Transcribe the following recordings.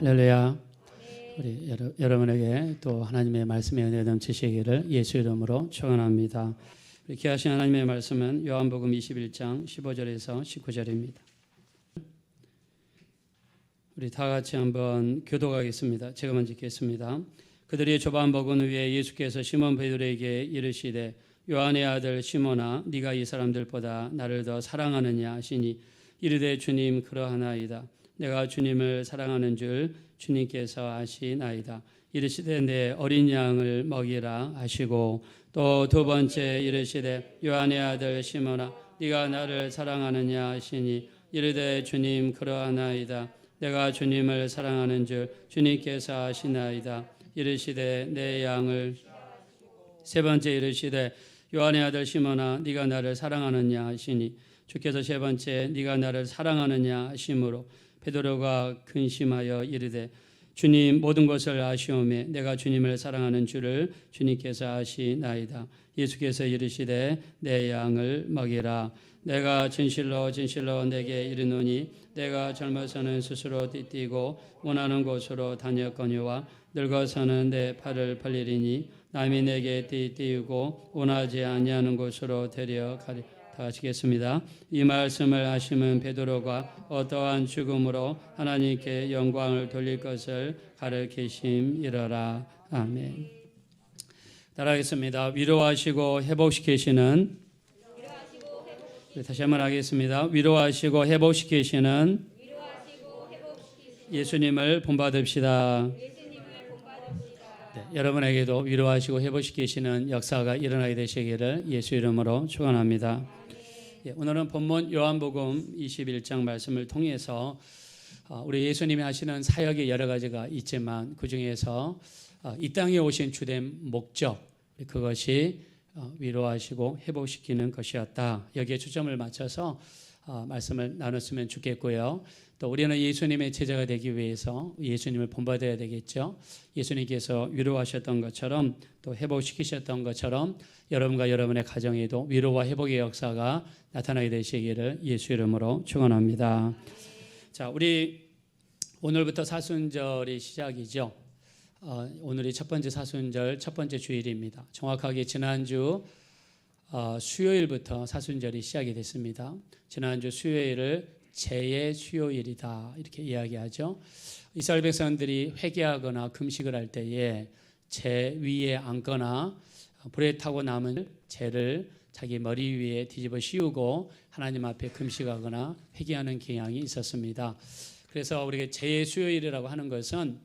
할렐루야. 우리 여러분에게 또 하나님의 말씀의 은혜 넘치시기를 예수 이름으로 축원합니다. 우리 귀하신 하나님의 말씀은 요한복음 21장 15절에서 19절입니다. 우리 다 같이 한번 교독하겠습니다. 제가 먼저 읽겠습니다. 그들이 조반 먹은 후에 예수께서 시몬 베드로에게 이르시되 요한의 아들 시몬아 네가 이 사람들보다 나를 더 사랑하느냐 하시니 이르되 주님 그러하나이다. 내가 주님을 사랑하는 줄 주님께서 아시나이다. 이르시되 내 어린 양을 먹이라 하시고 또 두 번째 이르시되 요한의 아들 시몬아 네가 나를 사랑하느냐 하시니 이르되 주님 그러하나이다. 내가 주님을 사랑하는 줄 주님께서 아시나이다. 이르시되 내 양을 세 번째 이르시되 요한의 아들 시몬아 네가 나를 사랑하느냐 하시니 주께서 세 번째 네가 나를 사랑하느냐 하심으로 베드로가 근심하여 이르되 주님 모든 것을 아시오매 내가 주님을 사랑하는 줄을 주님께서 아시나이다. 예수께서 이르시되 내 양을 먹이라. 내가 진실로 진실로 내게 이르노니 내가 젊어서는 스스로 띠띠고 원하는 곳으로 다녔거니와 늙어서는 내 팔을 벌리리니 남이 내게 띠띠고 원하지 아니하는 곳으로 데려가리. 다 하시겠습니다. 이 말씀을 하시면 베드로가 어떠한 죽음으로 하나님께 영광을 돌릴 것을 가르치심이러라. 아멘. 따라하겠습니다. 위로하시고 회복시키시는 다시 한번 하겠습니다. 위로하시고 회복시키시는 예수님을 본받읍시다. 네, 여러분에게도 위로하시고 회복시키시는 역사가 일어나게 되시기를 예수 이름으로 축원합니다. 오늘은 본문 요한복음 21장 말씀을 통해서 우리 예수님이 하시는 사역이 여러 가지가 있지만 그 중에서 이 땅에 오신 주된 목적 그것이 위로하시고 회복시키는 것이었다. 여기에 초점을 맞춰서 말씀을 나눴으면 좋겠고요. 또 우리는 예수님의 제자가 되기 위해서 예수님을 본받아야 되겠죠. 예수님께서 위로하셨던 것처럼 또 회복시키셨던 것처럼 여러분과 여러분의 가정에도 위로와 회복의 역사가 나타나게 되시기를 예수 이름으로 축원합니다. 자, 우리 오늘부터 사순절이 시작이죠. 오늘이 첫 번째 사순절 첫 번째 주일입니다. 정확하게 지난주 수요일부터 사순절이 시작이 됐습니다. 지난주 수요일을 제의 수요일이다 이렇게 이야기하죠. 이스라엘 백성들이 회개하거나 금식을 할 때에 제 위에 앉거나 불에 타고 남은 재를 자기 머리 위에 뒤집어 씌우고 하나님 앞에 금식하거나 회개하는 경향이 있었습니다. 그래서 우리가 제의 수요일이라고 하는 것은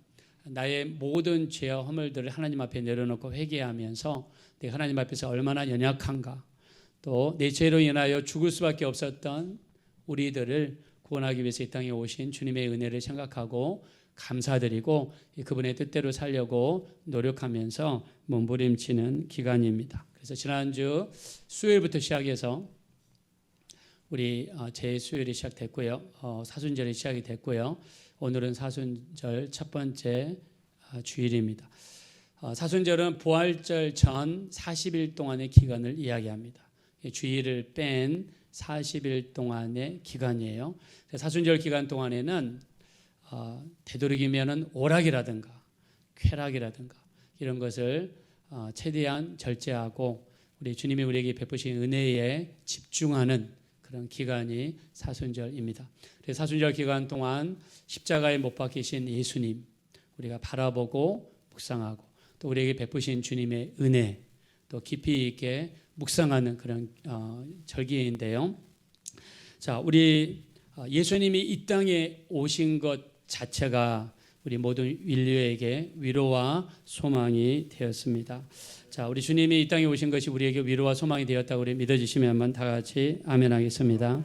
나의 모든 죄와 허물들을 하나님 앞에 내려놓고 회개하면서 내가 하나님 앞에서 얼마나 연약한가, 또 내 죄로 인하여 죽을 수밖에 없었던 우리들을 구원하기 위해서 이 땅에 오신 주님의 은혜를 생각하고 감사드리고 그분의 뜻대로 살려고 노력하면서 몸부림치는 기간입니다. 그래서 지난주 수요일부터 시작해서 우리 제2수요일이 시작됐고요. 사순절이 시작이 됐고요. 오늘은 사순절 첫 번째 주일입니다. 사순절은 부활절 전 40일 동안의 기간을 이야기합니다. 주일을 뺀 40일 동안의 기간이에요. 사순절 기간 동안에는 되도록이면 오락이라든가 쾌락이라든가 이런 것을 최대한 절제하고 우리 주님이 우리에게 베푸신 은혜에 집중하는 그런 기간이 사순절입니다. 그래서 사순절 기간 동안 십자가에 못 박히신 예수님 우리가 바라보고 묵상하고 또 우리에게 베푸신 주님의 은혜 또 깊이 있게 묵상하는 그런 절기인데요. 자, 우리 예수님이 이 땅에 오신 것 자체가 우리 모든 인류에게 위로와 소망이 되었습니다. 자, 우리 주님이 이 땅에 오신 것이 우리에게 위로와 소망이 되었다고 우리 믿어주시면 한번 다 같이 아멘 하겠습니다.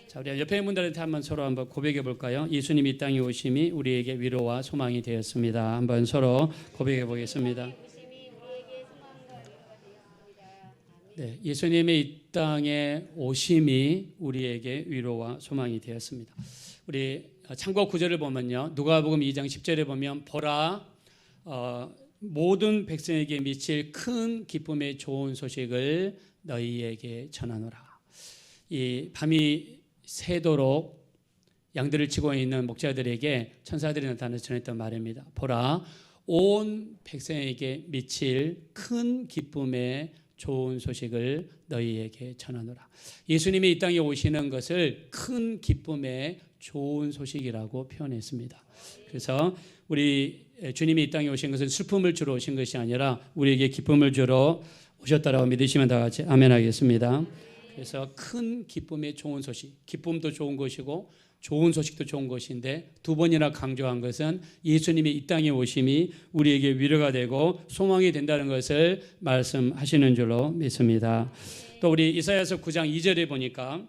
자, 우리 옆에 분들한테 한번 서로 한번 고백해 볼까요? 예수님이 이 땅에 오심이 우리에게 위로와 소망이 되었습니다. 한번 서로 고백해 보겠습니다. 네, 예수님의 이 땅에 오심이 우리에게 위로와 소망이 되었습니다. 우리 참고 구절을 보면요, 누가복음 2장 10절에 보면 보라 모든 백성에게 미칠 큰 기쁨의 좋은 소식을 너희에게 전하노라. 이 밤이 새도록 양들을 치고 있는 목자들에게 천사들이 나타나서 전했던 말입니다. 보라, 온 백성에게 미칠 큰 기쁨의 좋은 소식을 너희에게 전하노라. 예수님이 이 땅에 오시는 것을 큰 기쁨의 좋은 소식이라고 표현했습니다. 그래서 우리 주님이 이 땅에 오신 것은 슬픔을 주러 오신 것이 아니라 우리에게 기쁨을 주러 오셨다라고 믿으시면 다 같이 아멘 하겠습니다. 그래서 큰 기쁨의 좋은 소식, 기쁨도 좋은 것이고 좋은 소식도 좋은 것인데 두 번이나 강조한 것은 예수님이 이 땅에 오심이 우리에게 위로가 되고 소망이 된다는 것을 말씀하시는 줄로 믿습니다. 또 우리 이사야서 9장 2절에 보니까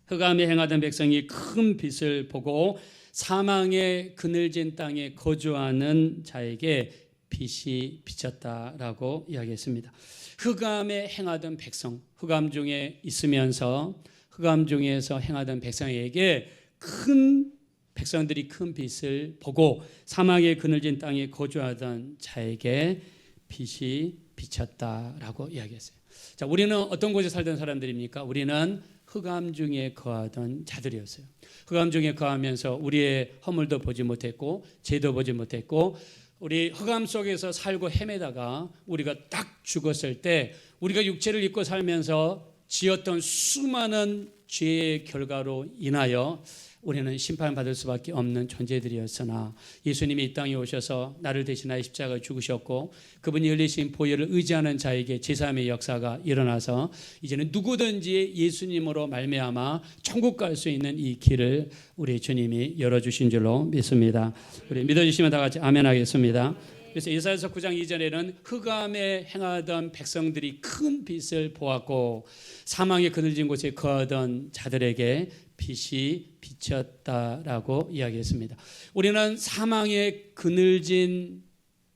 흑암에 행하던 백성이 큰 빛을 보고 사망의 그늘진 땅에 거주하는 자에게 빛이 비쳤다라고 이야기했습니다. 흑암에 행하던 백성, 흑암 중에 있으면서 흑암 중에서 행하던 백성에게 큰 백성들이 큰 빛을 보고 사막의 그늘진 땅에 거주하던 자에게 빛이 비쳤다라고 이야기했어요. 자, 우리는 어떤 곳에 살던 사람들입니까? 우리는 흑암 중에 거하던 자들이었어요. 흑암 중에 거하면서 우리의 허물도 보지 못했고 죄도 보지 못했고 우리 흑암 속에서 살고 헤매다가 우리가 딱 죽었을 때 우리가 육체를 입고 살면서 지었던 수많은 죄의 결과로 인하여 우리는 심판받을 수밖에 없는 존재들이었으나 예수님이 이 땅에 오셔서 나를 대신하여 십자가에 죽으셨고 그분이 흘리신 보혈을 의지하는 자에게 제3의 역사가 일어나서 이제는 누구든지 예수님으로 말미암아 천국 갈 수 있는 이 길을 우리 주님이 열어주신 줄로 믿습니다. 우리 믿어주시면 다 같이 아멘 하겠습니다. 그래서 이사야서 9장 2절에는 흑암에 행하던 백성들이 큰 빛을 보았고 사망의 그늘진 곳에 거하던 자들에게 빛이 비쳤다라고 이야기했습니다. 우리는 사망의 그늘진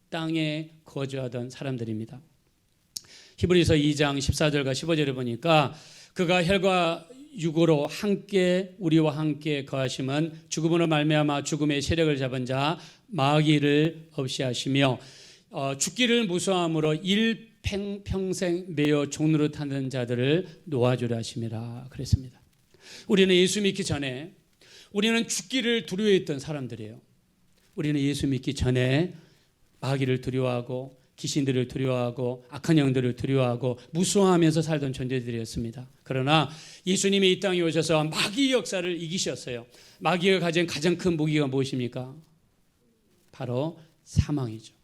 땅에 거주하던 사람들입니다. 히브리서 2장 14절과 15절을 보니까 그가 혈과 육으로 함께 우리와 함께 거하심은 죽음으로 말미암아 죽음의 세력을 잡은 자 마귀를 없이 하시며 죽기를 무서함으로 일평생 매여 종로를 타는 자들을 놓아주려 하심이라 그랬습니다. 우리는 예수 믿기 전에 우리는 죽기를 두려워했던 사람들이에요. 우리는 예수 믿기 전에 마귀를 두려워하고 귀신들을 두려워하고 악한 영들을 두려워하고 무서워하면서 살던 존재들이었습니다. 그러나 예수님이 이 땅에 오셔서 마귀 역사를 이기셨어요. 마귀가 가진 가장 큰 무기가 무엇입니까? 바로 사망이죠.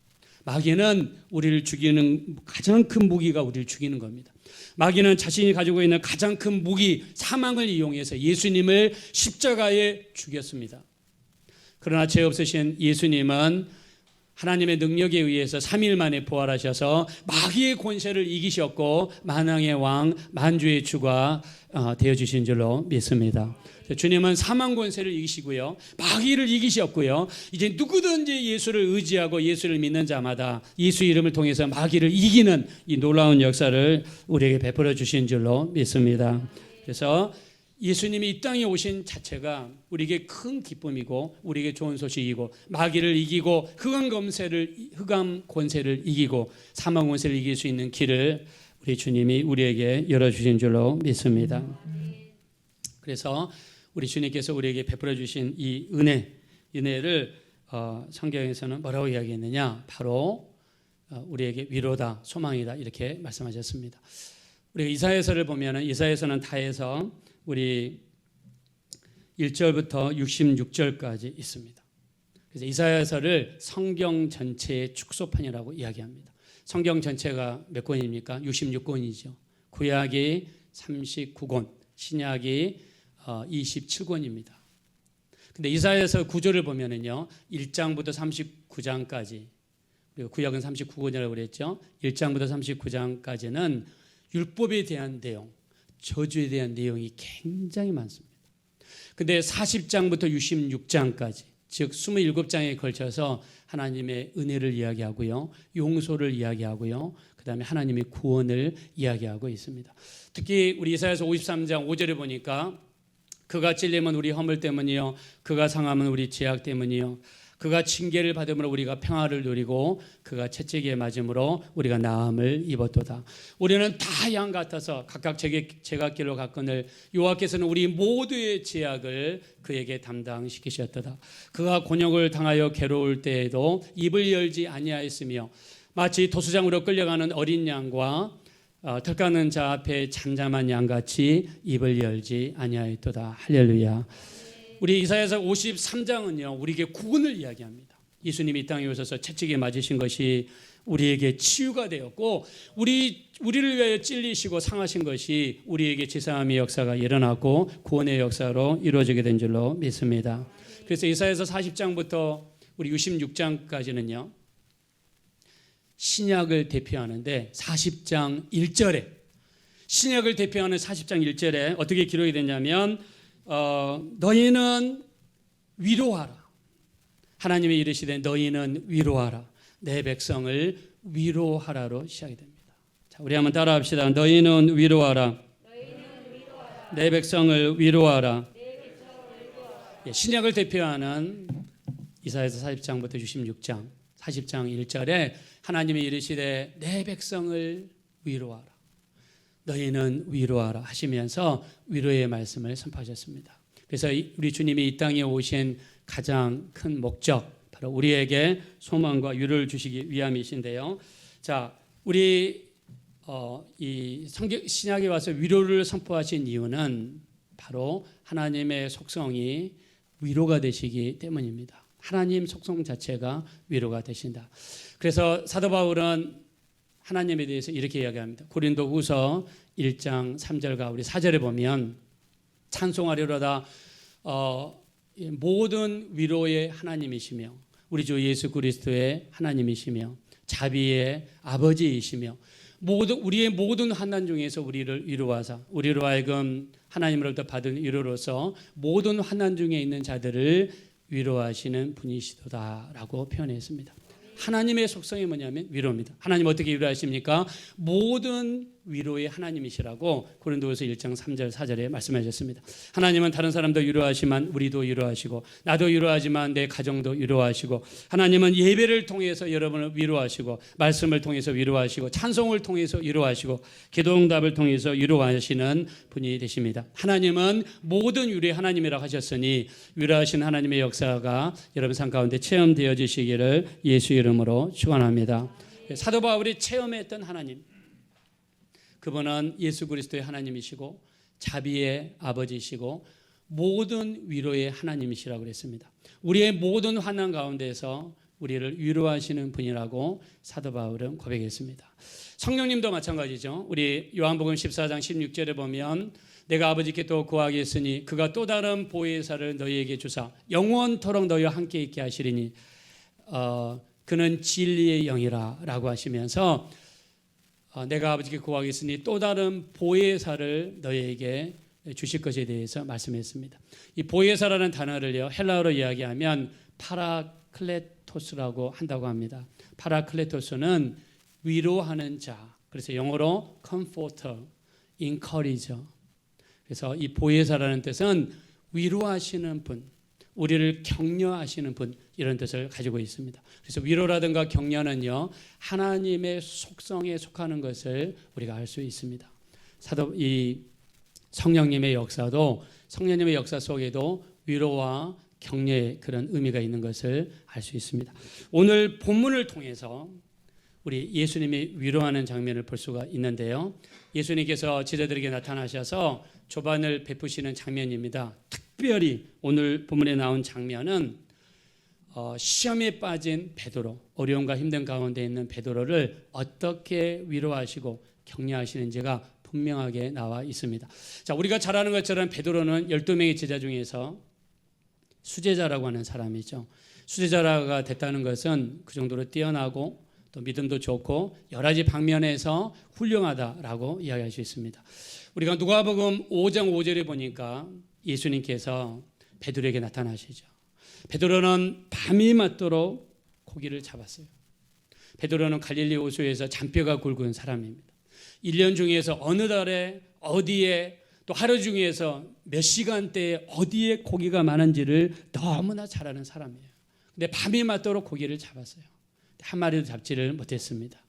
마귀는 우리를 죽이는 가장 큰 무기가 우리를 죽이는 겁니다. 마귀는 자신이 가지고 있는 가장 큰 무기 사망을 이용해서 예수님을 십자가에 죽였습니다. 그러나 죄 없으신 예수님은 하나님의 능력에 의해서 3일 만에 부활하셔서 마귀의 권세를 이기셨고 만왕의 왕 만주의 주가 되어주신 줄로 믿습니다. 주님은 사망 권세를 이기시고요, 마귀를 이기셨고요, 이제 누구든지 예수를 의지하고 예수를 믿는 자마다 예수 이름을 통해서 마귀를 이기는 이 놀라운 역사를 우리에게 베풀어 주신 줄로 믿습니다. 그래서 예수님이 이 땅에 오신 자체가 우리에게 큰 기쁨이고 우리에게 좋은 소식이고 마귀를 이기고 흑암 권세를 이기고 사망 권세를 이길 수 있는 길을 우리 주님이 우리에게 열어주신 줄로 믿습니다. 그래서 우리 주님께서 우리에게 베풀어 주신 이 은혜를 성경에서는 뭐라고 이야기했느냐? 바로 우리에게 위로다, 소망이다 이렇게 말씀하셨습니다. 우리가 이사야서를 보면은 이사야서는 다 해서 우리 1절부터 66절까지 있습니다. 그래서 이사야서를 성경 전체의 축소판이라고 이야기합니다. 성경 전체가 몇 권입니까? 66권이죠. 구약이 39권, 신약이 27권입니다. 근데 이사야서 구절을 보면은요, 1장부터 39장까지, 그리고 구약은 39권이라고 그랬죠. 1장부터 39장까지는 율법에 대한 내용, 저주에 대한 내용이 굉장히 많습니다. 근데 40장부터 66장까지, 즉 27장에 걸쳐서 하나님의 은혜를 이야기하고요, 용서를 이야기하고요, 그 다음에 하나님의 구원을 이야기하고 있습니다. 특히 우리 이사야서 53장 5절에 보니까 그가 찔림은 우리 허물 때문이요, 그가 상함은 우리 죄악 때문이요, 그가 징계를 받음으로 우리가 평화를 누리고 그가 채찍에 맞음으로 우리가 나음을 입었도다. 우리는 다 양 같아서 각각 제각길로 갔거늘 여호와께서는 우리 모두의 죄악을 그에게 담당시키셨도다. 그가 곤욕을 당하여 괴로울 때에도 입을 열지 아니하였으며 마치 도수장으로 끌려가는 어린 양과 털 깎는 자 앞에 잠잠한 양같이 입을 열지 아니하였도다. 할렐루야. 우리 이사야서 53장은요 우리에게 구원을 이야기합니다. 예수님이 이 땅에 오셔서 채찍에 맞으신 것이 우리에게 치유가 되었고 우리를 위하여 찔리시고 상하신 것이 우리에게 제사함의 역사가 일어나고 구원의 역사로 이루어지게 된 줄로 믿습니다. 그래서 이사야서 40장부터 우리 66장까지는요 신약을 대표하는데 40장 1절에 신약을 대표하는 40장 1절에 어떻게 기록이 되냐면 너희는 위로하라. 하나님이 이르시되 너희는 위로하라. 내 백성을 위로하라로 시작이 됩니다. 자, 우리 한번 따라합시다. 너희는 위로하라. 내 백성을 위로하라. 예, 신약을 대표하는 이사야서 40장부터 66장 40장 1절에 하나님이 이르시되 내 백성을 위로하라. 너희는 위로하라 하시면서 위로의 말씀을 선포하셨습니다. 그래서 우리 주님이 이 땅에 오신 가장 큰 목적 바로 우리에게 소망과 위로를 주시기 위함이신데요. 자, 우리 이 신약에 와서 위로를 선포하신 이유는 바로 하나님의 속성이 위로가 되시기 때문입니다. 하나님 속성 자체가 위로가 되신다. 그래서 사도 바울은 하나님에 대해서 이렇게 이야기합니다. 고린도후서 1장 3절과 우리 4절에 보면 찬송하리로다 모든 위로의 하나님이시며 우리 주 예수 그리스도의 하나님이시며 자비의 아버지이시며 우리의 모든 환난 중에서 우리를 위로하사 우리로 하여금 하나님으로부터 받은 위로로서 모든 환난 중에 있는 자들을 위로하시는 분이시도다라고 표현했습니다. 하나님의 속성이 뭐냐면 위로입니다. 하나님 어떻게 위로하십니까? 모든 위로의 하나님이시라고 고린도후서 1장 3절 4절에 말씀하셨습니다. 하나님은 다른 사람도 위로하시만 우리도 위로하시고 나도 위로하지만 내 가정도 위로하시고 하나님은 예배를 통해서 여러분을 위로하시고 말씀을 통해서 위로하시고 찬송을 통해서 위로하시고 기도응답을 통해서 위로하시는 분이 되십니다. 하나님은 모든 위로의 하나님이라고 하셨으니 위로하신 하나님의 역사가 여러분 삶 가운데 체험되어지시기를 예수 이름으로 축원합니다. 사도 바울이 체험했던 하나님 그분은 예수 그리스도의 하나님이시고 자비의 아버지이시고 모든 위로의 하나님이시라고 그랬습니다. 우리의 모든 환난 가운데서 우리를 위로하시는 분이라고 사도 바울은 고백했습니다. 성령님도 마찬가지죠. 우리 요한복음 14장 16절에 보면 내가 아버지께 또 구하겠으니 그가 또 다른 보혜사를 너희에게 주사 영원토록 너희와 함께 있게 하시리니 그는 진리의 영이라 라고 하시면서 내가 아버지께 구하겠으니 또 다른 보혜사를 너희에게 주실 것에 대해서 말씀했습니다. 이 보혜사라는 단어를요 헬라어로 이야기하면 파라클레토스라고 한다고 합니다. 파라클레토스는 위로하는 자. 그래서 영어로 comforter, encourager. 그래서 이 보혜사라는 뜻은 위로하시는 분, 우리를 격려하시는 분 이런 뜻을 가지고 있습니다. 그래서 위로라든가 격려는요 하나님의 속성에 속하는 것을 우리가 알 수 있습니다. 이 성령님의 역사도 성령님의 역사 속에도 위로와 격려의 그런 의미가 있는 것을 알 수 있습니다. 오늘 본문을 통해서 우리 예수님이 위로하는 장면을 볼 수가 있는데요. 예수님께서 제자들에게 나타나셔서 조반을 베푸시는 장면입니다. 특별히 오늘 본문에 나온 장면은 시험에 빠진 베드로, 어려움과 힘든 가운데 있는 베드로를 어떻게 위로하시고 격려하시는지가 분명하게 나와 있습니다. 자, 우리가 잘 아는 것처럼 베드로는 12명의 제자 중에서 수제자라고 하는 사람이죠. 수제자가 됐다는 것은 그 정도로 뛰어나고 또 믿음도 좋고 여러 가지 방면에서 훌륭하다라고 이야기할 수 있습니다. 우리가 누가복음 5장 5절에 보니까 예수님께서 베드로에게 나타나시죠. 베드로는 밤이 맞도록 고기를 잡았어요. 베드로는 갈릴리 호수에서 잔뼈가 굵은 사람입니다. 1년 중에서 어느 달에 어디에 또 하루 중에서 몇 시간대에 어디에 고기가 많은지를 너무나 잘 아는 사람이에요. 근데 밤이 맞도록 고기를 잡았어요. 한 마리도 잡지를 못했습니다.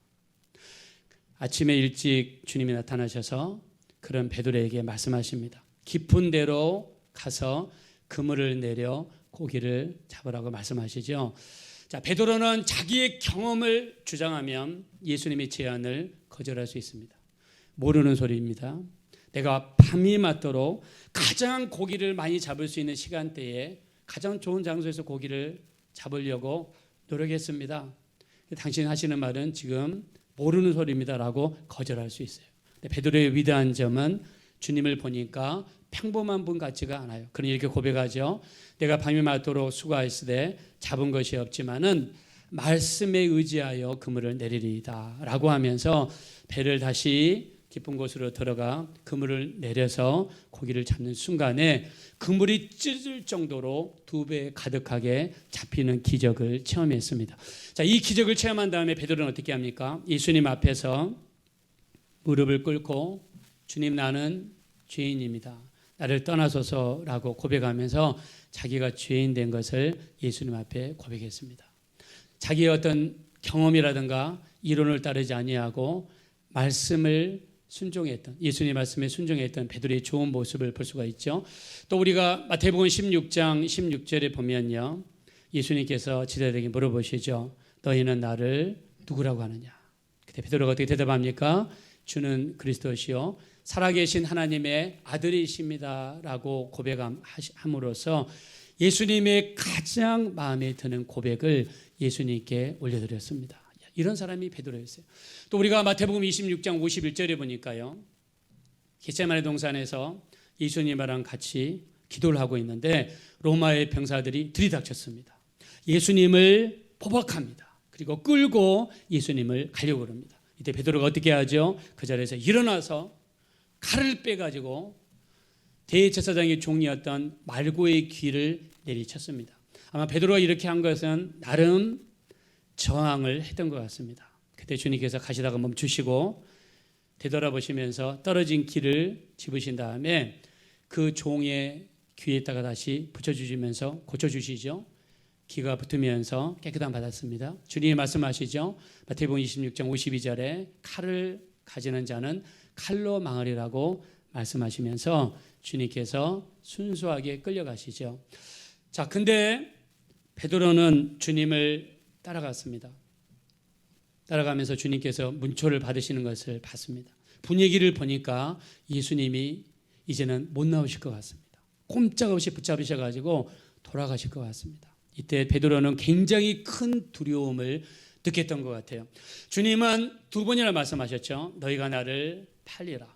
아침에 일찍 주님이 나타나셔서 그런 베드로에게 말씀하십니다. 깊은 데로 가서 그물을 내려 고기를 잡으라고 말씀하시죠. 자, 베드로는 자기의 경험을 주장하면 예수님의 제안을 거절할 수 있습니다. 모르는 소리입니다. 내가 밤이 맞도록 가장 고기를 많이 잡을 수 있는 시간대에 가장 좋은 장소에서 고기를 잡으려고 노력했습니다. 당신 하시는 말은 지금 모르는 소리입니다라고 거절할 수 있어요. 베드로의 위대한 점은 주님을 보니까 평범한 분 같지가 않아요. 그러니 이렇게 고백하죠. 내가 밤이 맞도록 수고하였으되 잡은 것이 없지만은 말씀에 의지하여 그물을 내리리이다 라고 하면서 배를 다시 깊은 곳으로 들어가 그물을 내려서 고기를 잡는 순간에 그물이 찢을 정도로 2배 가득하게 잡히는 기적을 체험했습니다. 자, 이 기적을 체험한 다음에 베드로는 어떻게 합니까? 예수님 앞에서 무릎을 꿇고 주님, 나는 죄인입니다. 나를 떠나소서라고 고백하면서 자기가 죄인 된 것을 예수님 앞에 고백했습니다. 자기의 어떤 경험이라든가 이론을 따르지 아니하고 말씀을 순종했던, 예수님 말씀에 순종했던 베드로의 좋은 모습을 볼 수가 있죠. 또 우리가 마태복음 16장 16절에 보면요, 예수님께서 제자들에게 물어보시죠. 너희는 나를 누구라고 하느냐? 그때 베드로가 어떻게 대답합니까? 주는 그리스도시요 살아계신 하나님의 아들이십니다 라고 고백함으로써 예수님의 가장 마음에 드는 고백을 예수님께 올려드렸습니다. 이런 사람이 베드로였어요. 또 우리가 마태복음 26장 51절에 보니까요, 겟세마네 동산에서 예수님이랑 같이 기도를 하고 있는데 로마의 병사들이 들이닥쳤습니다. 예수님을 포박합니다. 그리고 끌고 예수님을 가려고 합니다. 이때 베드로가 어떻게 하죠? 그 자리에서 일어나서 칼을 빼가지고 대제사장의 종이었던 말고의 귀를 내리쳤습니다. 아마 베드로가 이렇게 한 것은 나름 저항을 했던 것 같습니다. 그때 주님께서 가시다가 멈추시고 되돌아보시면서 떨어진 귀를 집으신 다음에 그 종의 귀에다가 다시 붙여주시면서 고쳐주시죠. 귀가 붙으면서 깨끗함 받았습니다. 주님이 말씀하시죠. 마태복음 26장 52절에 칼을 가지는 자는 칼로 망하리라고 말씀하시면서 주님께서 순수하게 끌려가시죠. 자, 근데 베드로는 주님을 따라갔습니다. 따라가면서 주님께서 문초를 받으시는 것을 봤습니다. 분위기를 보니까 예수님이 이제는 못 나오실 것 같습니다. 꼼짝없이 붙잡으셔가지고 돌아가실 것 같습니다. 이때 베드로는 굉장히 큰 두려움을 느꼈던 것 같아요. 주님은 2번이나 말씀하셨죠. 너희가 나를 팔리라.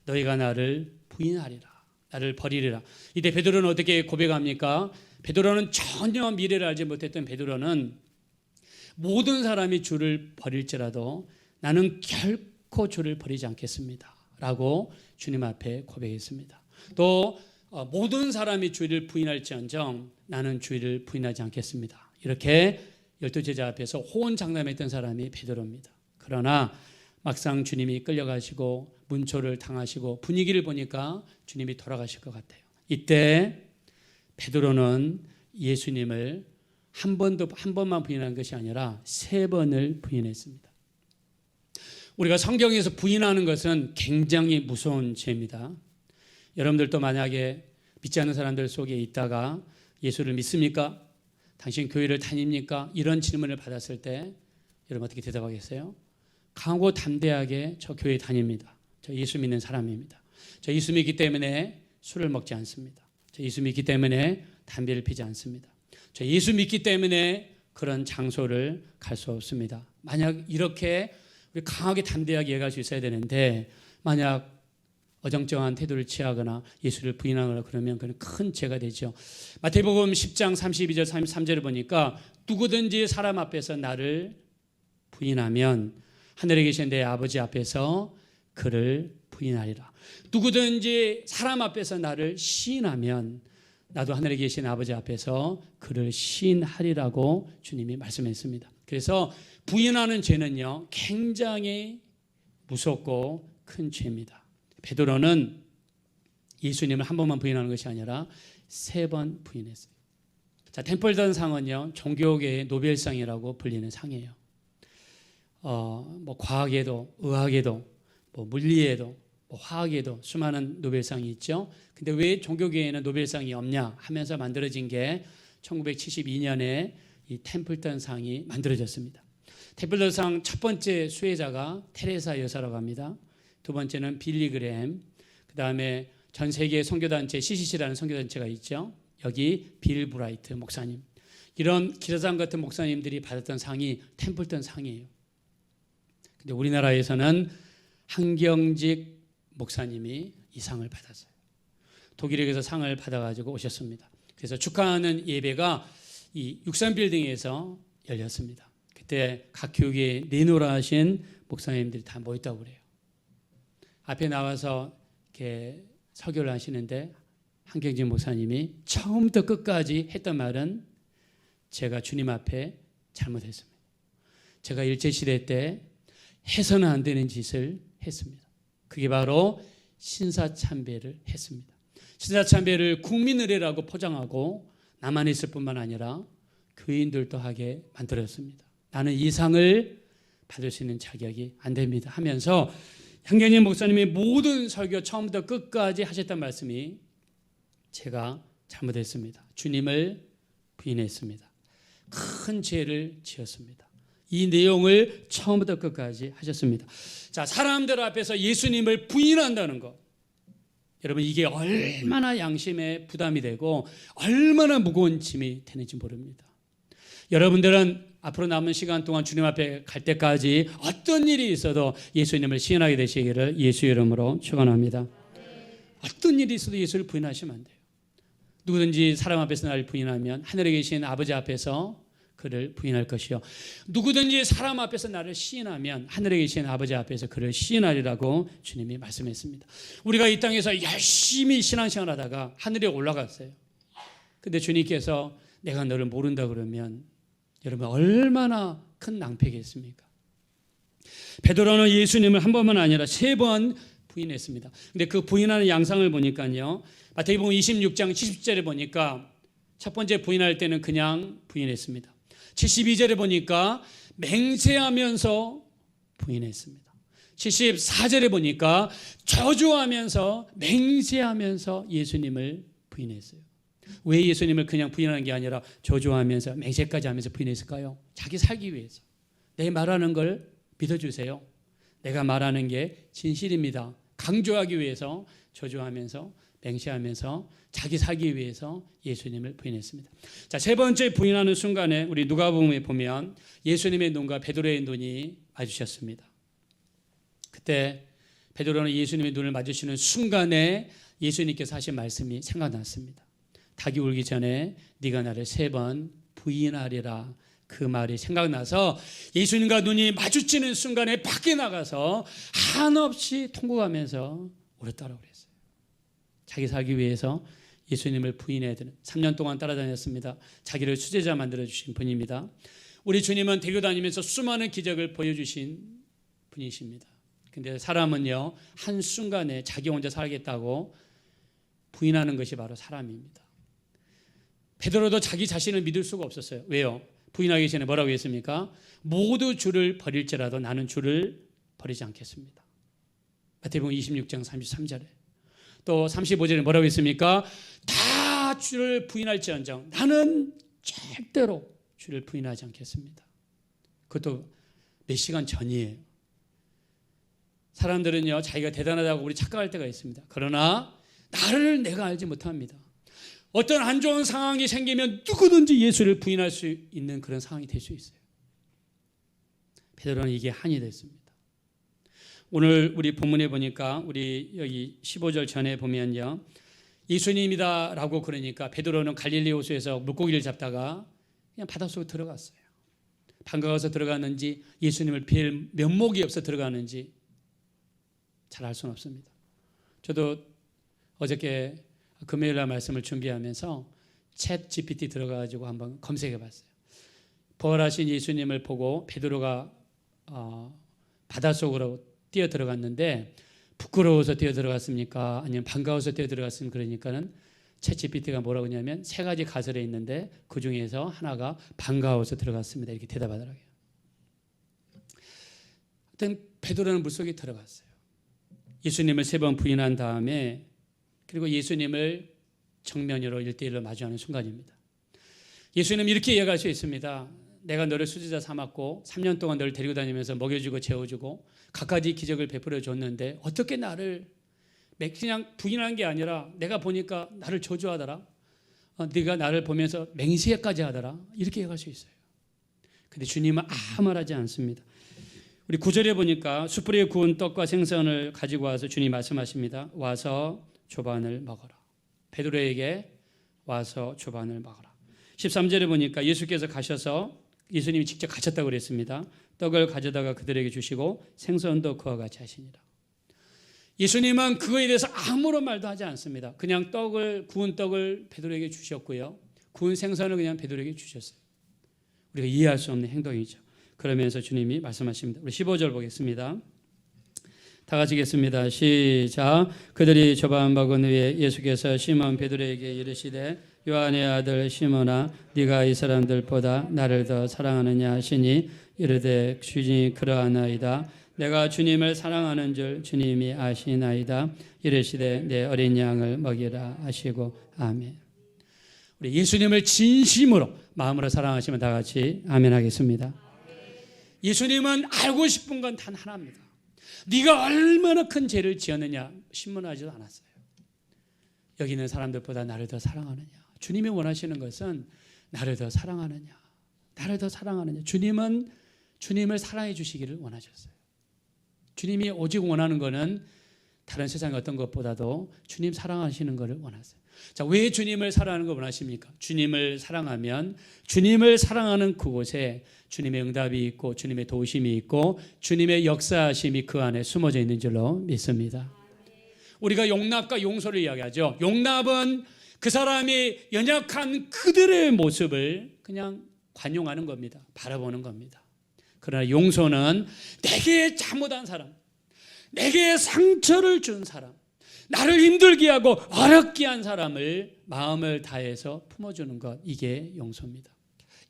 너희가 나를 부인하리라. 나를 버리리라. 이때 베드로는 어떻게 고백합니까? 베드로는 전혀 미래를 알지 못했던 베드로는 모든 사람이 주를 버릴지라도 나는 결코 주를 버리지 않겠습니다 라고 주님 앞에 고백했습니다. 또 모든 사람이 주를 부인할지언정 나는 주를 부인하지 않겠습니다. 이렇게 12제자 앞에서 호언장담했던 사람이 베드로입니다. 그러나 막상 주님이 끌려가시고 문초를 당하시고 분위기를 보니까 주님이 돌아가실 것 같아요. 이때 베드로는 예수님을 한 번만 부인한 것이 아니라 3번을 부인했습니다. 우리가 성경에서 부인하는 것은 굉장히 무서운 죄입니다. 여러분들도 만약에 믿지 않는 사람들 속에 있다가 예수를 믿습니까? 당신 교회를 다닙니까? 이런 질문을 받았을 때 여러분 어떻게 대답하겠어요? 강하고 담대하게 저 교회 다닙니다. 저 예수 믿는 사람입니다. 저 예수 믿기 때문에 술을 먹지 않습니다. 저 예수 믿기 때문에 담배를 피지 않습니다. 저 예수 믿기 때문에 그런 장소를 갈 수 없습니다. 만약 이렇게 우리 강하게 담대하게 얘기할 수 있어야 되는데 만약 어정쩡한 태도를 취하거나 예수를 부인하거나 그러면 그건 큰 죄가 되죠. 마태복음 10장 32절 33절을 보니까 누구든지 사람 앞에서 나를 부인하면 하늘에 계신 내 아버지 앞에서 그를 부인하리라. 누구든지 사람 앞에서 나를 시인하면 나도 하늘에 계신 아버지 앞에서 그를 시인하리라고 주님이 말씀했습니다. 그래서 부인하는 죄는요 굉장히 무섭고 큰 죄입니다. 베드로는 예수님을 한 번만 부인하는 것이 아니라 3번 부인했어요. 자, 템플턴 상은요, 종교계의 노벨상이라고 불리는 상이에요. 뭐 과학에도, 의학에도, 뭐 물리에도, 뭐 화학에도 수많은 노벨상이 있죠. 근데 왜 종교계에는 노벨상이 없냐 하면서 만들어진 게 1972년에 이 템플턴 상이 만들어졌습니다. 템플턴 상 첫 번째 수혜자가 테레사 여사라고 합니다. 두 번째는 빌리 그램, 그 다음에 전 세계 선교단체 CCC라는 선교단체가 있죠. 여기 빌 브라이트 목사님, 이런 기사장 같은 목사님들이 받았던 상이 템플턴 상이에요. 근데 우리나라에서는 한경직 목사님이 이 상을 받았어요. 독일에서 상을 받아가지고 오셨습니다. 그래서 축하하는 예배가 이 63빌딩에서 열렸습니다. 그때 각 교회에 내노라 하신 목사님들이 다 모였다고 그래요. 앞에 나와서 이렇게 설교를 하시는데 한경진 목사님이 처음부터 끝까지 했던 말은 제가 주님 앞에 잘못했습니다. 제가 일제시대 때 해서는 안 되는 짓을 했습니다. 그게 바로 신사참배를 했습니다. 신사참배를 국민의례라고 포장하고 나만 있을 뿐만 아니라 교인들도 하게 만들었습니다. 나는 이 상을 받을 수 있는 자격이 안 됩니다 하면서 한경진 목사님이 모든 설교 처음부터 끝까지 하셨던 말씀이 제가 잘못했습니다. 주님을 부인했습니다. 큰 죄를 지었습니다. 이 내용을 처음부터 끝까지 하셨습니다. 자, 사람들 앞에서 예수님을 부인한다는 것, 여러분 이게 얼마나 양심에 부담이 되고 얼마나 무거운 짐이 되는지 모릅니다. 여러분들은 앞으로 남은 시간 동안 주님 앞에 갈 때까지 어떤 일이 있어도 예수님을 시인하게 되시기를 예수 이름으로 축원합니다. 어떤 일이 있어도 예수를 부인하시면 안 돼요. 누구든지 사람 앞에서 나를 부인하면 하늘에 계신 아버지 앞에서 그를 부인할 것이요, 누구든지 사람 앞에서 나를 시인하면 하늘에 계신 아버지 앞에서 그를 시인하리라고 주님이 말씀했습니다. 우리가 이 땅에서 열심히 신앙생활 하다가 하늘에 올라갔어요. 근데 주님께서 내가 너를 모른다 그러면 여러분 얼마나 큰 낭패겠습니까? 베드로는 예수님을 한 번만 아니라 3번 부인했습니다. 근데 그 부인하는 양상을 보니까요, 마태복음 26장 70절에 보니까 첫 번째 부인할 때는 그냥 부인했습니다. 72절에 보니까 맹세하면서 부인했습니다. 74절에 보니까 저주하면서 맹세하면서 예수님을 부인했어요. 왜 예수님을 그냥 부인하는 게 아니라 저주하면서 맹세까지 하면서 부인했을까요? 자기 살기 위해서. 내 말하는 걸 믿어주세요. 내가 말하는 게 진실입니다. 강조하기 위해서 저주하면서 맹세하면서 자기 살기 위해서 예수님을 부인했습니다. 자, 세 번째 부인하는 순간에 우리 누가복음에 보면 예수님의 눈과 베드로의 눈이 마주쳤습니다. 그때 베드로는 예수님의 눈을 마주치는 순간에 예수님께서 하신 말씀이 생각났습니다. 닭이 울기 전에 네가 나를 3번 부인하리라, 그 말이 생각나서 예수님과 눈이 마주치는 순간에 밖에 나가서 한없이 통곡하면서 울었다고 그랬어요. 자기 살기 위해서 예수님을 부인해야 되는 3년 동안 따라다녔습니다. 자기를 수제자 만들어주신 분입니다. 우리 주님은 대교 다니면서 수많은 기적을 보여주신 분이십니다. 근데 사람은요, 한순간에 자기 혼자 살겠다고 부인하는 것이 바로 사람입니다. 베드로도 자기 자신을 믿을 수가 없었어요. 왜요? 부인하기 전에 뭐라고 했습니까? 모두 주를 버릴지라도 나는 주를 버리지 않겠습니다. 마태복음 26장 33절에 또 35절에 뭐라고 했습니까? 다 주를 부인할지언정 나는 절대로 주를 부인하지 않겠습니다. 그것도 몇 시간 전이에요. 사람들은요, 자기가 대단하다고 우리 착각할 때가 있습니다. 그러나 나를 내가 알지 못합니다. 어떤 안 좋은 상황이 생기면 누구든지 예수를 부인할 수 있는 그런 상황이 될 수 있어요. 베드로는 이게 한이 됐습니다. 오늘 우리 본문에 보니까 우리 여기 15절 전에 보면요, 예수님이다 라고 그러니까 베드로는 갈릴리 호수에서 물고기를 잡다가 그냥 바닷속에 들어갔어요. 반가워서 들어갔는지 예수님을 뵐 면목이 없어 들어가는지 잘 알 수는 없습니다. 저도 어저께 금요일 날 말씀을 준비하면서 챗 GPT 들어가가지고 한번 검색해 봤어요. 부활하신 예수님을 보고 베드로가 바닷속으로 뛰어 들어갔는데 부끄러워서 뛰어 들어갔습니까? 아니면 반가워서 뛰어 들어갔습니까? 그러니까는 챗GPT가 뭐라고 하냐면 3가지 가설에 있는데 그 중에서 하나가 반가워서 들어갔습니다. 이렇게 대답하더라고요. 하여튼 베드로는 물속에 들어갔어요. 예수님을 3번 부인한 다음에 그리고 예수님을 정면으로 1대1로 마주하는 순간입니다. 예수님 이렇게 이해할 수 있습니다. 내가 너를 수지자 삼았고 3년 동안 너를 데리고 다니면서 먹여주고 재워주고 갖가지 기적을 베풀어 줬는데 어떻게 나를 그냥 부인한 게 아니라 내가 보니까 나를 저주하더라. 네가 나를 보면서 맹세까지 하더라. 이렇게 이해할 수 있어요. 근데 주님은 아무 말 하지 않습니다. 우리 9절에 보니까 숯불에 구운 떡과 생선을 가지고 와서 주님 말씀하십니다. 와서 조반을 먹어라. 베드로에게 와서 조반을 먹어라. 13절에 보니까 예수께서 가셔서 예수님이 직접 가셨다고 그랬습니다. 떡을 가져다가 그들에게 주시고 생선도 그와 같이 하시니라. 예수님은 그거에 대해서 아무런 말도 하지 않습니다. 그냥 구운 떡을 베드로에게 주셨고요. 구운 생선을 그냥 베드로에게 주셨어요. 우리가 이해할 수 없는 행동이죠. 그러면서 주님이 말씀하십니다. 우리 15절 보겠습니다. 다 같이 읽겠습니다. 시작. 그들이 조반 먹은 후에 예수께서 시몬 베드로에게 이르시되 요한의 아들 시몬아 네가 이 사람들보다 나를 더 사랑하느냐 하시니 이르되 주님 그러하나이다. 내가 주님을 사랑하는 줄 주님이 아시나이다. 이르시되 내 어린 양을 먹이라 하시고 아멘. 우리 예수님을 진심으로 마음으로 사랑하시면 다 같이 아멘 하겠습니다. 예수님은 알고 싶은 건 단 하나입니다. 네가 얼마나 큰 죄를 지었느냐 신문하지도 않았어요. 여기 있는 사람들보다 나를 더 사랑하느냐. 주님이 원하시는 것은 나를 더 사랑하느냐. 나를 더 사랑하느냐. 주님은 주님을 사랑해 주시기를 원하셨어요. 주님이 오직 원하는 것은 다른 세상의 어떤 것보다도 주님 사랑하시는 것을 원하세요. 자, 왜 주님을 사랑하는 걸 원하십니까? 주님을 사랑하면 주님을 사랑하는 그곳에 주님의 응답이 있고 주님의 도우심이 있고 주님의 역사하심이 그 안에 숨어져 있는 줄로 믿습니다. 우리가 용납과 용서를 이야기하죠. 용납은 그 사람이 연약한 그들의 모습을 그냥 관용하는 겁니다. 바라보는 겁니다. 그러나 용서는 내게 잘못한 사람, 내게 상처를 준 사람, 나를 힘들게 하고 어렵게 한 사람을 마음을 다해서 품어주는 것, 이게 용서입니다.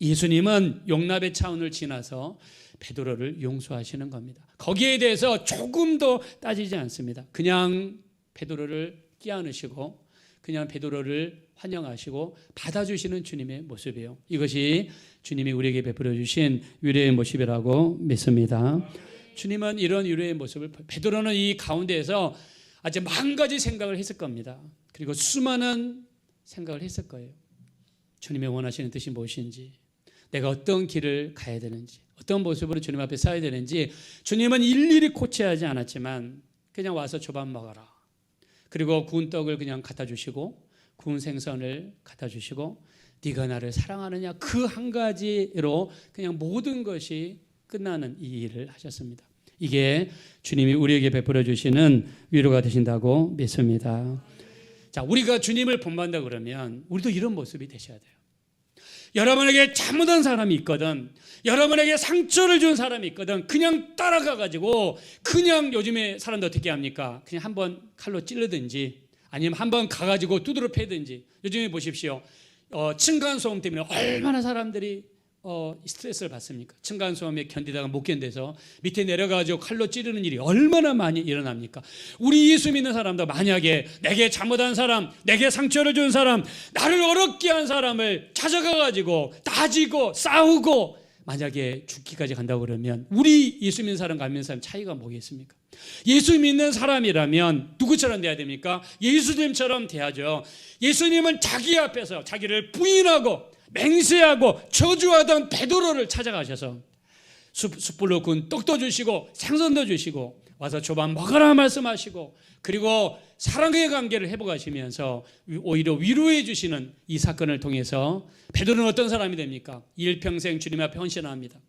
예수님은 용납의 차원을 지나서 베드로를 용서하시는 겁니다. 거기에 대해서 조금도 따지지 않습니다. 그냥 베드로를 끼안으시고 그냥 베드로를 환영하시고 받아주시는 주님의 모습이에요. 이것이 주님이 우리에게 베풀어 주신 위로의 모습이라고 믿습니다. 주님은 이런 위로의 모습을, 베드로는 이 가운데에서 아주 만 가지 생각을 했을 겁니다. 그리고 수많은 생각을 했을 거예요. 주님의 원하시는 뜻이 무엇인지, 내가 어떤 길을 가야 되는지, 어떤 모습으로 주님 앞에 서야 되는지 주님은 일일이 코치하지 않았지만 그냥 와서 조반 먹어라. 그리고 구운 떡을 그냥 갖다 주시고 구운 생선을 갖다 주시고 네가 나를 사랑하느냐, 그 한 가지로 그냥 모든 것이 끝나는 이 일을 하셨습니다. 이게 주님이 우리에게 베풀어 주시는 위로가 되신다고 믿습니다. 자, 우리가 주님을 본받는다 그러면 우리도 이런 모습이 되셔야 돼요. 여러분에게 잘못한 사람이 있거든, 여러분에게 상처를 준 사람이 있거든, 그냥 따라가가지고 그냥 요즘에 사람들 어떻게 합니까? 그냥 한번 칼로 찌르든지 아니면 한번 가가지고 두드러 패든지. 요즘에 보십시오. 층간소음 때문에 얼마나 사람들이 스트레스를 받습니까? 층간소음에 견디다가 못 견뎌서 밑에 내려가지고 칼로 찌르는 일이 얼마나 많이 일어납니까? 우리 예수 믿는 사람도 만약에 내게 잘못한 사람, 내게 상처를 준 사람, 나를 어렵게 한 사람을 찾아가가지고 따지고 싸우고 만약에 죽기까지 간다고 그러면 우리 예수 믿는 사람과 안 믿는 사람 차이가 뭐겠습니까? 예수 믿는 사람이라면 누구처럼 돼야 됩니까? 예수님처럼 돼야죠. 예수님은 자기 앞에서 자기를 부인하고 맹세하고 저주하던 베드로를 찾아가셔서 숯불로 구운 떡도 주시고 생선도 주시고 와서 조반 먹으라 말씀하시고, 그리고 사랑의 관계를 회복하시면서 오히려 위로해 주시는 이 사건을 통해서 베드로는 어떤 사람이 됩니까? 일평생 주님 앞에 헌신합니다.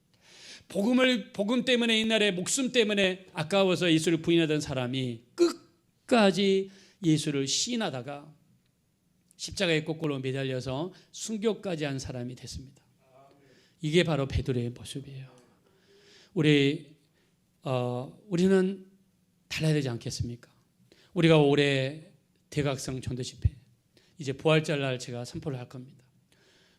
복음 때문에, 옛날에 목숨 때문에 아까워서 예수를 부인하던 사람이 끝까지 예수를 시인하다가 십자가에 거꾸로 매달려서 순교까지 한 사람이 됐습니다. 이게 바로 베드로의 모습이에요. 우리는 달라야 되지 않겠습니까? 우리가 올해 대각성 전도 집회 이제 부활절 날 제가 선포를 할 겁니다.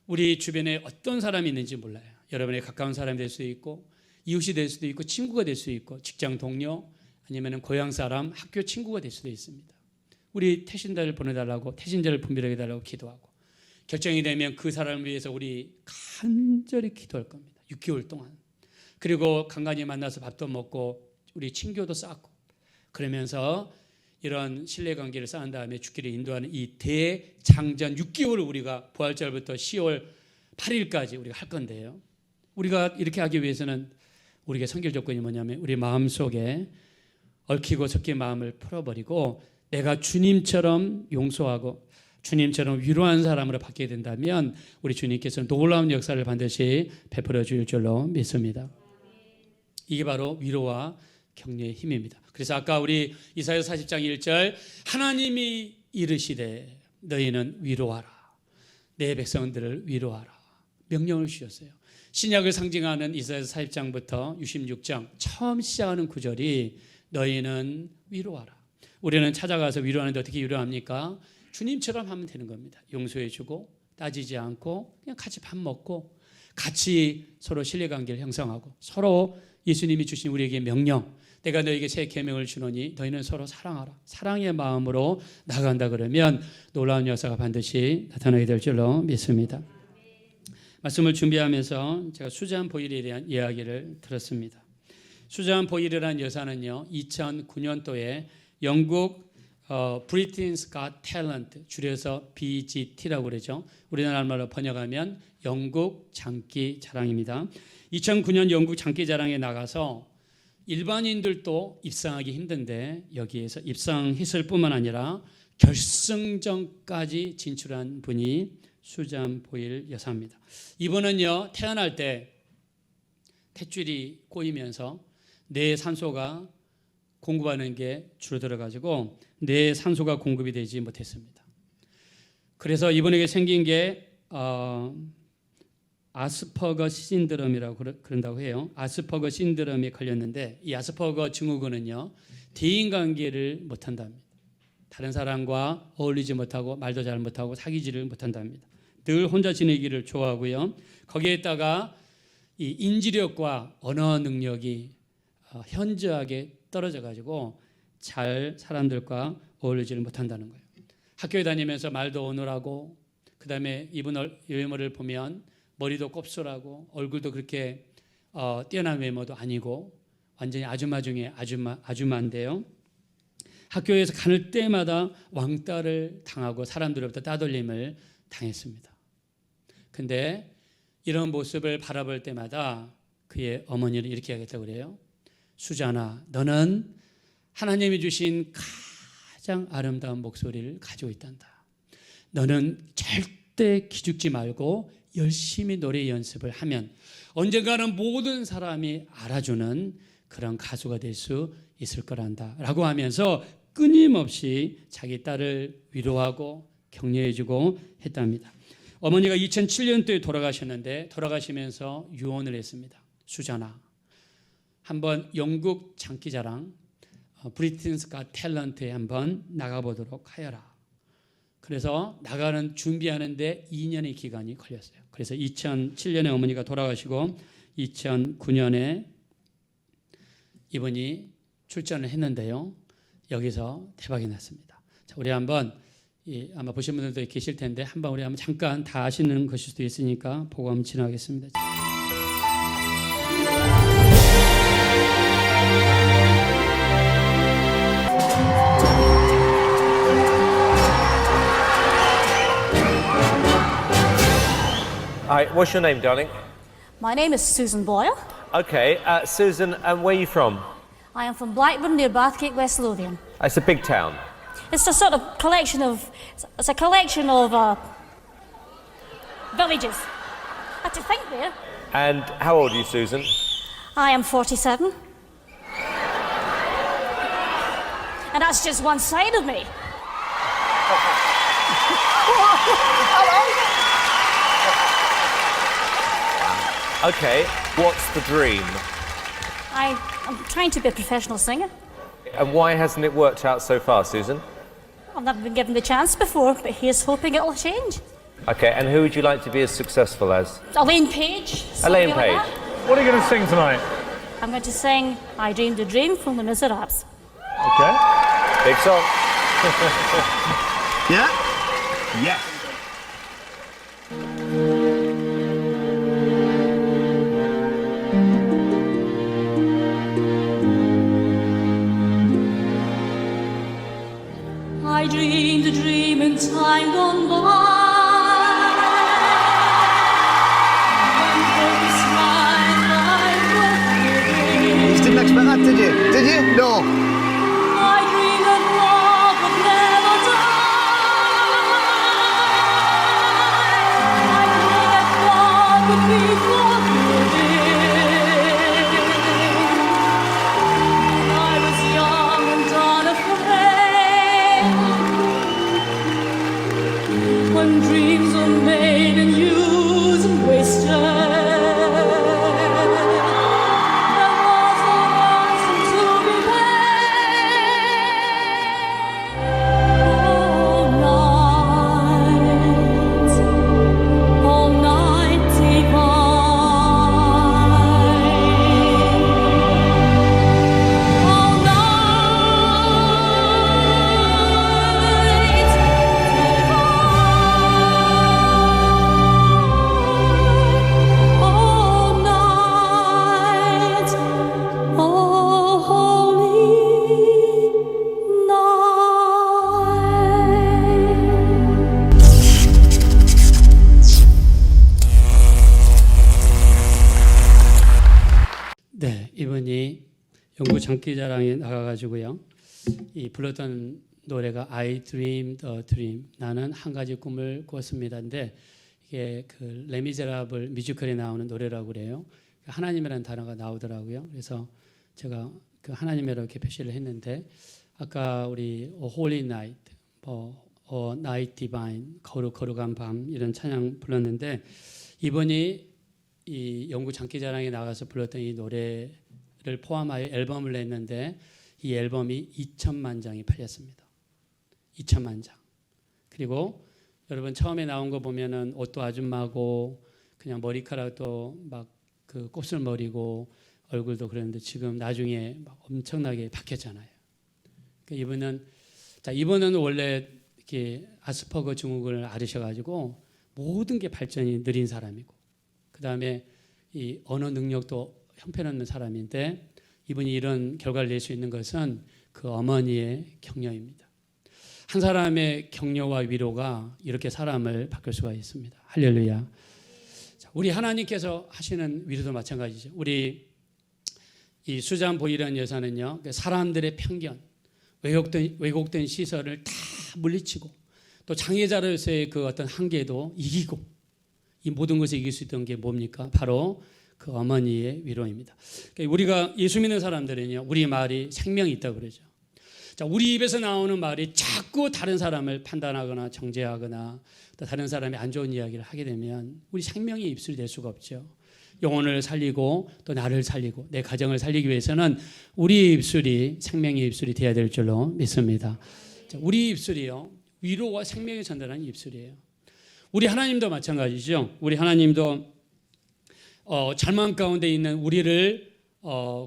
우리 주변에 어떤 사람이 있는지 몰라요. 여러분의 가까운 사람이 될 수도 있고 이웃이 될 수도 있고 친구가 될 수도 있고 직장 동료 아니면 고향 사람, 학교 친구가 될 수도 있습니다. 우리 태신자를 보내달라고 태신자를 분별하게 달라고 기도하고 결정이 되면 그 사람을 위해서 우리 간절히 기도할 겁니다. 6개월 동안. 그리고 간간히 만나서 밥도 먹고 우리 친교도 쌓고 그러면서 이런 신뢰관계를 쌓은 다음에 죽기를 인도하는 이 대장전 6개월을 우리가 부활절부터 10월 8일까지 우리가 할 건데요. 우리가 이렇게 하기 위해서는 우리에게 선결 조건이 뭐냐면 우리 마음속에 얽히고 섞인 마음을 풀어버리고 내가 주님처럼 용서하고 주님처럼 위로하는 사람으로 바뀌게 된다면 우리 주님께서는 놀라운 역사를 반드시 베풀어 주실 줄로 믿습니다. 이게 바로 위로와 격려의 힘입니다. 그래서 아까 우리 이사야서 40장 1절 하나님이 이르시되 너희는 위로하라. 내 백성들을 위로하라. 명령을 주셨어요. 신약을 상징하는 이사야서 40장부터 66장 처음 시작하는 구절이 너희는 위로하라. 우리는 찾아가서 위로하는데 어떻게 위로합니까? 주님처럼 하면 되는 겁니다. 용서해주고 따지지 않고 그냥 같이 밥 먹고 같이 서로 신뢰관계를 형성하고 서로 예수님이 주신 우리에게 명령 내가 너에게 새 계명을 주노니 너희는 서로 사랑하라. 사랑의 마음으로 나간다 그러면 놀라운 역사가 반드시 나타나게 될 줄로 믿습니다. 말씀을 준비하면서 제가 수잔 보일에 대한 이야기를 들었습니다. 수잔 보일이라는 여사는요 2009년도에 영국 Britain's Got Talent 줄여서 BGT라고 그러죠. 우리나라 말로 번역하면 영국 장기 자랑입니다. 2009년 영국 장기 자랑에 나가서 일반인들도 입상하기 힘든데 여기에서 입상했을 뿐만 아니라 결승전까지 진출한 분이 수잔 보일 여사입니다. 이분은요 태어날 때 탯줄이 꼬이면서 뇌 산소가 공급하는 게 줄어들어가지고 뇌 산소가 공급이 되지 못했습니다. 그래서 이분에게 생긴 게 아스퍼거 신드롬이라고 그런다고 해요. 아스퍼거 신드롬에 걸렸는데 이 아스퍼거 증후군은요 대인관계를 못한답니다. 다른 사람과 어울리지 못하고 말도 잘 못하고 사귀지를 못한답니다. 늘 혼자 지내기를 좋아하고요. 거기에다가 이 인지력과 언어 능력이 현저하게 떨어져 가지고 잘 사람들과 어울리지를 못한다는 거예요. 학교에 다니면서 말도 어눌하고 그다음에 이분 외모를 보면 머리도 곱슬하고 얼굴도 그렇게 뛰어난 외모도 아니고 완전히 아줌마 중에 아줌마인데요. 학교에서 가는 때마다 왕따를 당하고 사람들로부터 따돌림을 당했습니다. 근데 이런 모습을 바라볼 때마다 그의 어머니를 이렇게 하겠다고 그래요. 수잔아, 너는 하나님이 주신 가장 아름다운 목소리를 가지고 있단다. 너는 절대 기죽지 말고 열심히 노래 연습을 하면 언젠가는 모든 사람이 알아주는 그런 가수가 될 수 있을 거란다 라고 하면서 끊임없이 자기 딸을 위로하고 격려해주고 했답니다. 어머니가 2007년도에 돌아가셨는데 돌아가시면서 유언을 했습니다. 수잔아, 한번 영국 장기자랑 브리튼스 갓 탤런트에 한번 나가보도록 하여라. 그래서 나가는 준비하는데 2년의 기간이 걸렸어요. 그래서 2007년에 어머니가 돌아가시고 2009년에 이분이 출전을 했는데요. 여기서 대박이 났습니다. 자, 우리 한번 아마 보신 분들도 계실 텐데 한번 우리 한번 잠깐 다 아시는 것일 수도 있으니까 보고 한번 지나가겠습니다. Hi, what's your name, darling? My name is Susan Boyle. Okay, Susan, and where are you from? I am from Blackburn near Bathgate, West Lothian. It's a big town. It's a sort of collection of villages. I had to think there. And how old are you, Susan? I am 47. And that's just one side of me. Okay, what's the dream? I'm trying to be a professional singer. And why hasn't it worked out so far, Susan? I've never been given the chance before, but here's hoping it'll change. Okay, and who would you like to be as successful as? Elaine Page. Elaine somebody like Page. that. What are you going to sing tonight? I'm going to sing I Dreamed a Dream from Les Miserables. Okay. Big song. Yeah? Yes. I dreamed a dream in time gone by. When purpose my life was living. You didn't expect that, did you? Did you? No. I dreamed that love would never die. I dreamed that God would be forgiving. When I was young and unafraid. When dreams are made and used and wasted, there was no ransom to be paid. All night divine. All night, oh holy night. 네, 이분이 영구 장기자랑에 나가가지고요. 이 불렀던 노래가 I Dreamed a Dream. 나는 한 가지 꿈을 꿨습니다인데 이게 그 레미제라블 뮤지컬에 나오는 노래라고 그래요. 하나님이라는 단어가 나오더라고요. 그래서 제가 그 하나님이라고 이렇게 표시를 했는데 아까 우리 Holy Night, Night Divine, 거룩한 밤 이런 찬양 불렀는데 이분이 이 영구 장기자랑에 나가서 불렀던 이 노래를 포함하여 앨범을 냈는데 이 앨범이 2천만 장이 팔렸습니다. 2천만 장. 그리고 여러분 처음에 나온 거 보면은 옷도 아줌마고 그냥 머리카락도 막 그 곱슬머리고 얼굴도 그랬는데 지금 나중에 막 엄청나게 바뀌었잖아요. 그러니까 이분은 원래 이렇게 아스퍼거 증후군을 앓으셔가지고 모든 게 발전이 느린 사람이고 그 다음에 이 언어 능력도 형편없는 사람인데 이분이 이런 결과를 낼 수 있는 것은 그 어머니의 격려입니다. 한 사람의 격려와 위로가 이렇게 사람을 바꿀 수가 있습니다. 할렐루야. 자, 우리 하나님께서 하시는 위로도 마찬가지죠. 우리 이 수잔 보이라는 여사는요, 사람들의 편견, 왜곡된 시설을 다 물리치고 또 장애자로서의 그 어떤 한계도 이기고 이 모든 것을 이길 수 있던 게 뭡니까? 바로 그 어머니의 위로입니다. 그러니까 우리가 예수 믿는 사람들은요, 우리 말이 생명이 있다고 그러죠. 자, 우리 입에서 나오는 말이 자꾸 다른 사람을 판단하거나 정죄하거나 또 다른 사람이 안 좋은 이야기를 하게 되면 우리 생명이 입술이 될 수가 없죠. 영혼을 살리고 또 나를 살리고 내 가정을 살리기 위해서는 우리 입술이 생명의 입술이 되어야 될 줄로 믿습니다. 자, 우리 입술이요, 위로와 생명을 전달하는 입술이에요. 우리 하나님도 마찬가지죠. 우리 하나님도 절망 가운데 있는 우리를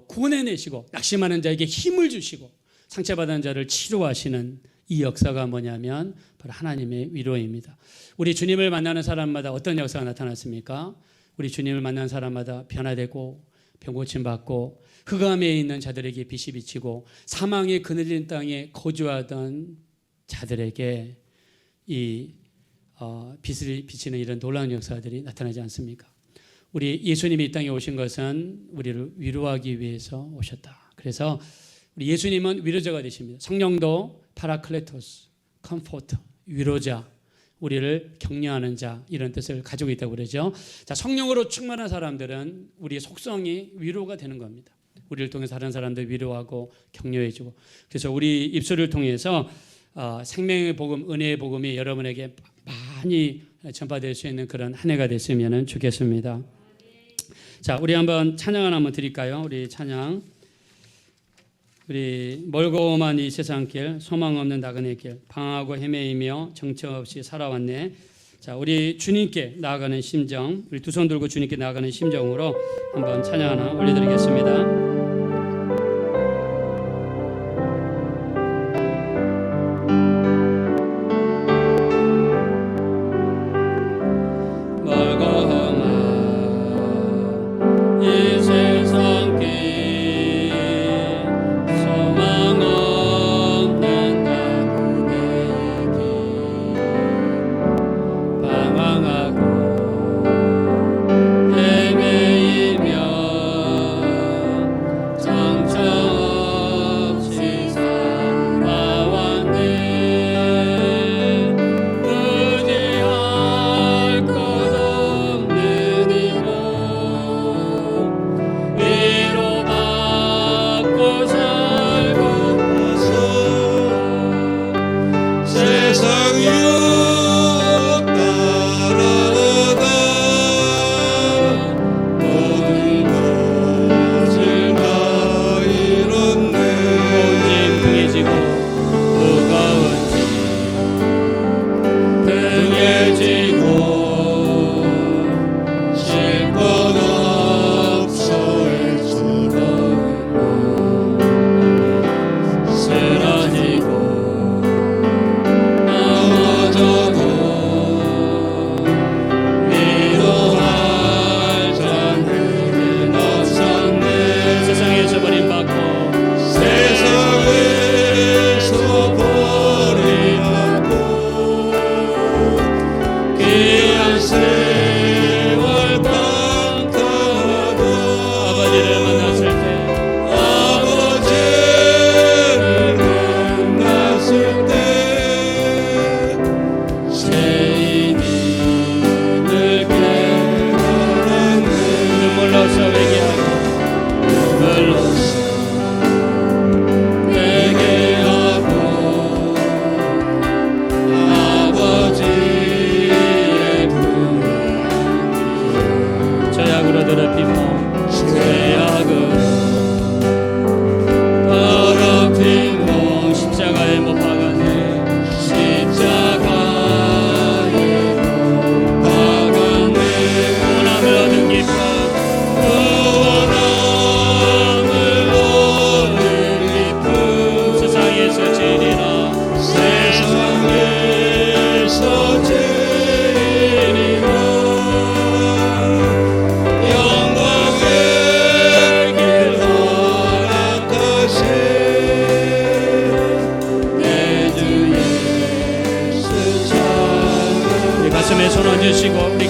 구원해내시고 낙심하는 자에게 힘을 주시고 상처받은 자를 치료하시는 이 역사가 뭐냐면 바로 하나님의 위로입니다. 우리 주님을 만나는 사람마다 어떤 역사가 나타났습니까? 우리 주님을 만나는 사람마다 변화되고 병고침 받고 흑암에 있는 자들에게 빛이 비치고 사망의 그늘진 땅에 거주하던 자들에게 이 빛을 비치는 이런 놀라운 역사들이 나타나지 않습니까? 우리 예수님이 이 땅에 오신 것은 우리를 위로하기 위해서 오셨다. 그래서 우리 예수님은 위로자가 되십니다. 성령도 파라클레토스, 컴포터, 위로자, 우리를 격려하는 자 이런 뜻을 가지고 있다고 그러죠. 자, 성령으로 충만한 사람들은 우리의 속성이 위로가 되는 겁니다. 우리를 통해서 다른 사람들 위로하고 격려해주고 그래서 우리 입술을 통해서 생명의 복음, 은혜의 복음이 여러분에게 많이 전파될 수 있는 그런 한 해가 됐으면 좋겠습니다. 자, 우리 한번 찬양 하나 한번 드릴까요? 우리 찬양 우리 멀고만 이 세상길, 소망 없는 나그네 길, 방황하고 헤매이며 정처 없이 살아왔네. 자, 우리 주님께 나아가는 심정, 우리 두 손 들고 주님께 나아가는 심정으로 한번 찬양 하나 올려드리겠습니다.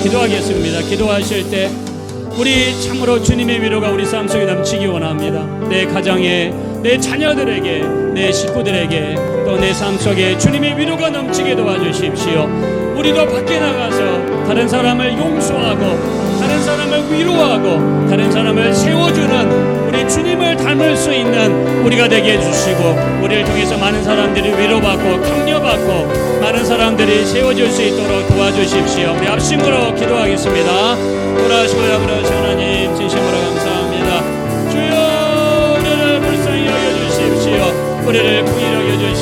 기도하겠습니다. 기도하실 때 우리 참으로 주님의 위로가 우리 삶 속에 넘치기 원합니다. 내 가정에, 내 자녀들에게, 내 식구들에게, 또 내 삶 속에 주님의 위로가 넘치게 도와주십시오. 우리도 밖에 나가서 다른 사람을 용서하고 다른 사람을 위로하고 다른 사람을 세워주는 우리 주님을 닮을 수 있는 우리가 되게 해주시고, 우리를 통해서 많은 사람들이 위로받고 격려받고 많은 사람들이 세워질 수 있도록 도와주십시오. 우리 합심으로 기도하겠습니다. 돌아오시고 아버지 하나님, 진심으로